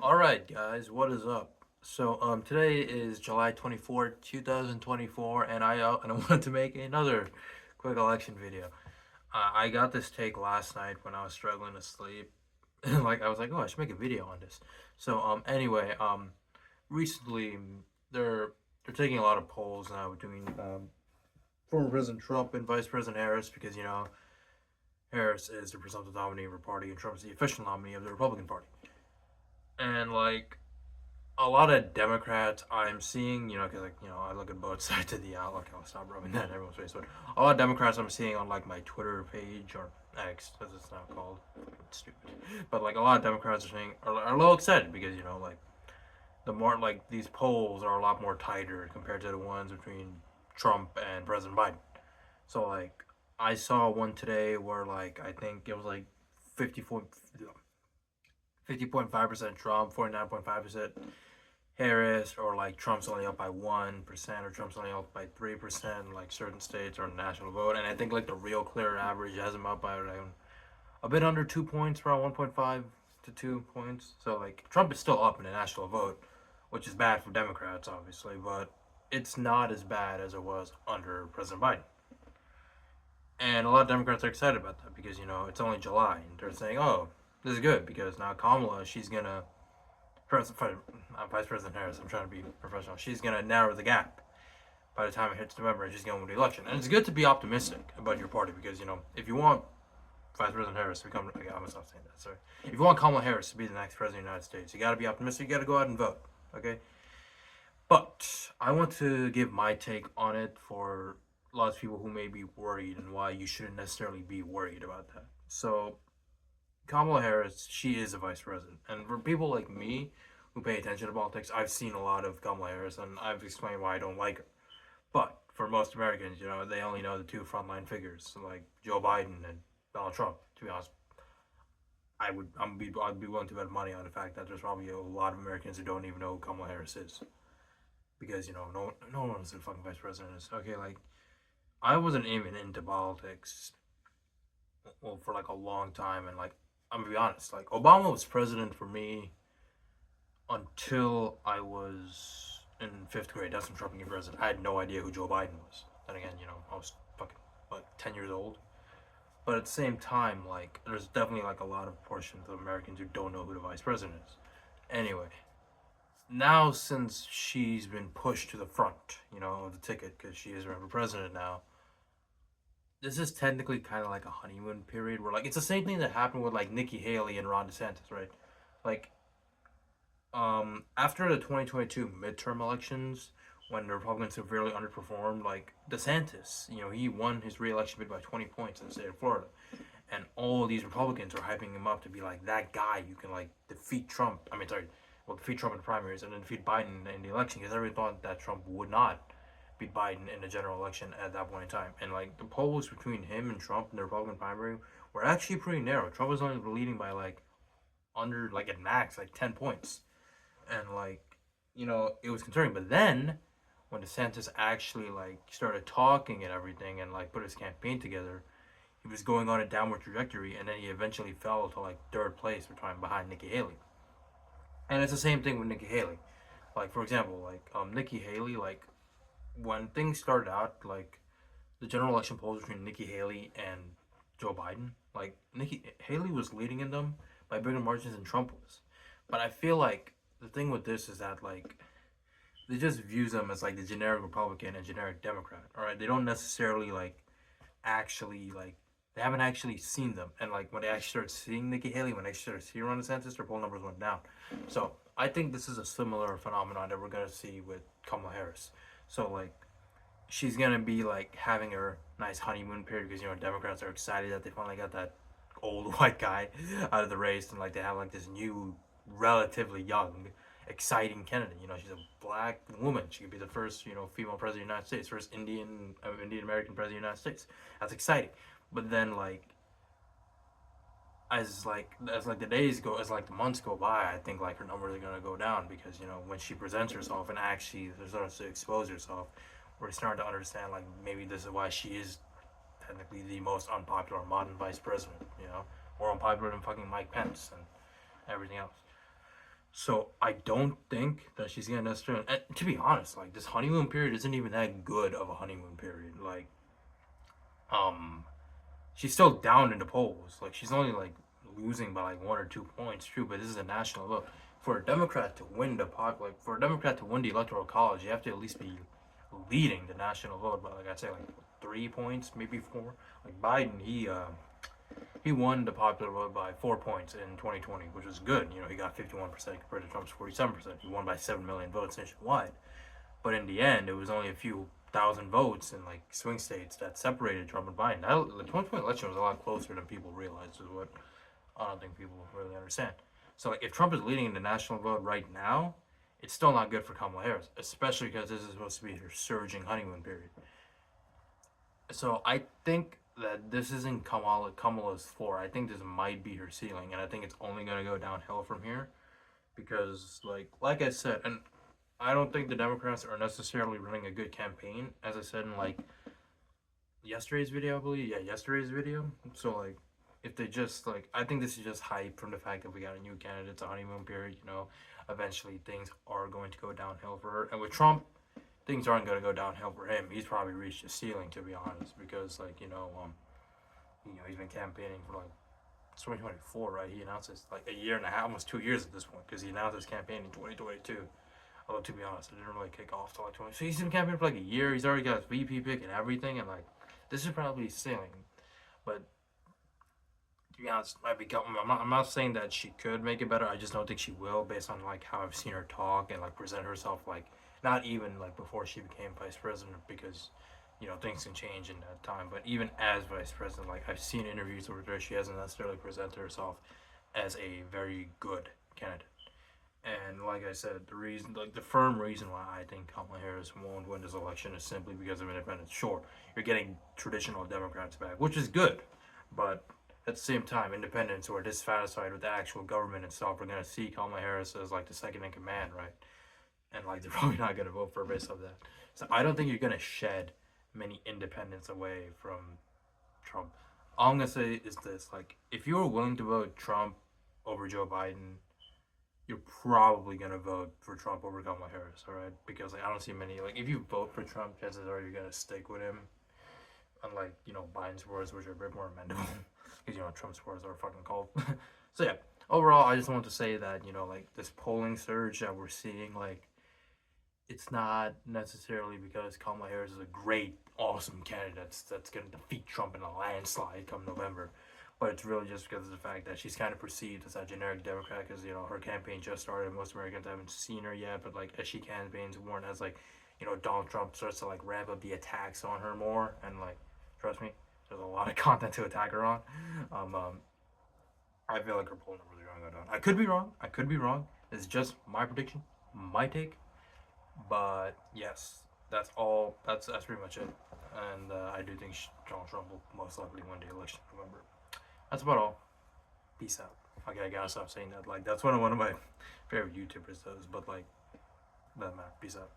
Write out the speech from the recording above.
Alright guys, what is up? Today is July 24th, 2024 and I wanted to make another quick election video. I got this take last night when I was struggling to sleep. Like I was like, "Oh, I should make a video on this." Recently they're taking a lot of polls now between former President Trump and Vice President Harris because Harris is the presumptive nominee of her party and Trump's the official nominee of the Republican Party. And a lot of Democrats I'm seeing, because I look at both sides of the outlook. I'll stop rubbing that in everyone's face. But a lot of Democrats I'm seeing on like my Twitter page or X, as it's now called, it's stupid. But like a lot of Democrats are a little excited because the more like these polls are a lot more tighter compared to the ones between Trump and President Biden. So like I saw one today where like I think it was like 54 50.5% Trump, 49.5% Harris, or like Trump's only up by 1%, or Trump's only up by 3%, like certain states or national vote. And I think like the real clear average has him up by around a bit under 2 points, around 1.5 to 2 points. So like Trump is still up in the national vote, which is bad for Democrats, obviously, but it's not as bad as it was under President Biden. And a lot of Democrats are excited about that because it's only July, and they're saying, "Oh, this is good because now Kamala, she's gonna Vice President Harris, I'm trying to be professional. She's going to narrow the gap by the time it hits November and she's going to win the election." And it's good to be optimistic about your party because, if you want Vice President Harris to become, okay, I'm going to stop saying that, sorry. If you want Kamala Harris to be the next President of the United States, you got to be optimistic. You got to go out and vote, okay? But I want to give my take on it for lots of people who may be worried and why you shouldn't necessarily be worried about that. So, Kamala Harris, she is a vice president. And for people like me who pay attention to politics, I've seen a lot of Kamala Harris and I've explained why I don't like her. But for most Americans, they only know the two frontline figures, like Joe Biden and Donald Trump. To be honest, I'd be willing to bet money on the fact that there's probably a lot of Americans who don't even know who Kamala Harris is. Because, no one knows who the fucking vice president is. Okay, like, I wasn't even into politics, well, for like a long time, and like, I'm gonna be honest, like Obama was president for me until I was in fifth grade. That's when Trump became president. I had no idea who Joe Biden was. Then again, I was fucking like 10 years old. But at the same time, like there's definitely like a lot of portions of Americans who don't know who the vice president is. Anyway, now since she's been pushed to the front, of the ticket because she is remember president now, this is technically kind of like a honeymoon period where like it's the same thing that happened with like Nikki Haley and Ron DeSantis, right? Like after the 2022 midterm elections, when the Republicans severely underperformed, like DeSantis, he won his re-election bid by 20 points in the state of Florida, and all these Republicans are hyping him up to be like that guy you can like defeat Trump. I mean, sorry, well, defeat Trump in the primaries and then defeat Biden in the election because everyone thought that Trump would not beat Biden in the general election at that point in time. And like the polls between him and Trump in the Republican primary were actually pretty narrow. Trump was only leading by like under like at max like 10 points, and like it was concerning. But then when DeSantis actually like started talking and everything and like put his campaign together, he was going on a downward trajectory, and then he eventually fell to like third place behind Nikki Haley. And it's the same thing with Nikki Haley. Like for example, like Nikki Haley, like when things started out, like the general election polls between Nikki Haley and Joe Biden, like Nikki Haley was leading in them by bigger margins than Trump was. But I feel like the thing with this is that like they just views them as like the generic Republican and generic Democrat. All right, they don't necessarily like actually like they haven't actually seen them. And like when they actually started seeing Nikki Haley, when they started seeing Ron DeSantis, their poll numbers went down. So I think this is a similar phenomenon that we're gonna see with Kamala Harris. So like she's gonna be like having her nice honeymoon period because Democrats are excited that they finally got that old white guy out of the race, and like they have like this new, relatively young, exciting candidate. She's a black woman. She could be the first female president of the United States, first Indian American president of the United States. That's exciting. But then like as the days go, as like the months go by, I think like her numbers are gonna go down because when she presents herself and actually starts to expose herself, we're starting to understand like maybe this is why she is technically the most unpopular modern vice president, more unpopular than fucking Mike Pence and everything else. So I don't think that she's gonna necessarily. And to be honest, like this honeymoon period isn't even that good of a honeymoon period. Like, um, she's still down in the polls. Like she's only like losing by like 1 or 2 points. True, but this is a national vote. For a Democrat to win like for a Democrat to win the electoral college, you have to at least be leading the national vote by like I'd say like 3 points, maybe four. Like Biden, he won the popular vote by 4 points in 2020, which was good. You know, he got 51% compared to Trump's 47%. He won by 7 million votes nationwide. But in the end, it was only a few thousand votes in like swing states that separated Trump and Biden. The 2020 election was a lot closer than people realized. Is what I don't think people really understand. So like, if Trump is leading the national vote right now, it's still not good for Kamala Harris, especially because this is supposed to be her surging honeymoon period. So I think that this isn't Kamala's floor. I think this might be her ceiling, and I think it's only gonna go downhill from here because like I said, and I don't think the Democrats are necessarily running a good campaign, as I said in like yesterday's video, I believe. Yeah, yesterday's video. So like, if they just like, I think this is just hype from the fact that we got a new candidate. It's a honeymoon period. You know, eventually things are going to go downhill for her. And with Trump, things aren't going to go downhill for him. He's probably reached his ceiling, to be honest, because like he's been campaigning for like 2024, right? He announced this like a year and a half, almost 2 years at this point, because he announced his campaign in 2022. Although to be honest, it didn't really kick off till like 20. So he's been campaigning for like a year. He's already got his VP pick and everything, and like this is probably his ceiling. But to be honest, I'm not saying that she could make it better. I just don't think she will, based on like how I've seen her talk and like present herself. Like not even like before she became vice president, because things can change in that time. But even as vice president, like I've seen interviews with her, she hasn't necessarily presented herself as a very good candidate. And like I said, the reason, like the firm reason why I think Kamala Harris won't win this election is simply because of independents. Sure, you're getting traditional Democrats back, which is good, but at the same time, independents who are dissatisfied with the actual government itself are going to see Kamala Harris as like the second in command, right? And like they're probably not going to vote for her based off that. So I don't think you're going to shed many independents away from Trump. All I'm going to say is this: like, if you were willing to vote Trump over Joe Biden, you're probably gonna vote for Trump over Kamala Harris, all right? Because like I don't see many like if you vote for Trump, chances are you're gonna stick with him. Unlike Biden's words, which are a bit more amendable, because Trump's words are fucking cold. So yeah, overall, I just want to say that like this polling surge that we're seeing, like it's not necessarily because Kamala Harris is a great, awesome candidate that's gonna defeat Trump in a landslide come November. But it's really just because of the fact that she's kind of perceived as a generic Democrat because her campaign just started. Most Americans haven't seen her yet, but like as she campaigns more and as like Donald Trump starts to like ramp up the attacks on her more, and like trust me, there's a lot of content to attack her on. I feel like her poll numbers are going to go down. I could be wrong. I could be wrong. It's just my prediction, my take. But yes, that's all. That's pretty much it. And I do think Donald Trump will most likely win the election in November. That's about all. Peace out. Okay, I gotta stop saying that. Like that's one of my favorite YouTubers does. But like, doesn't matter. Peace out.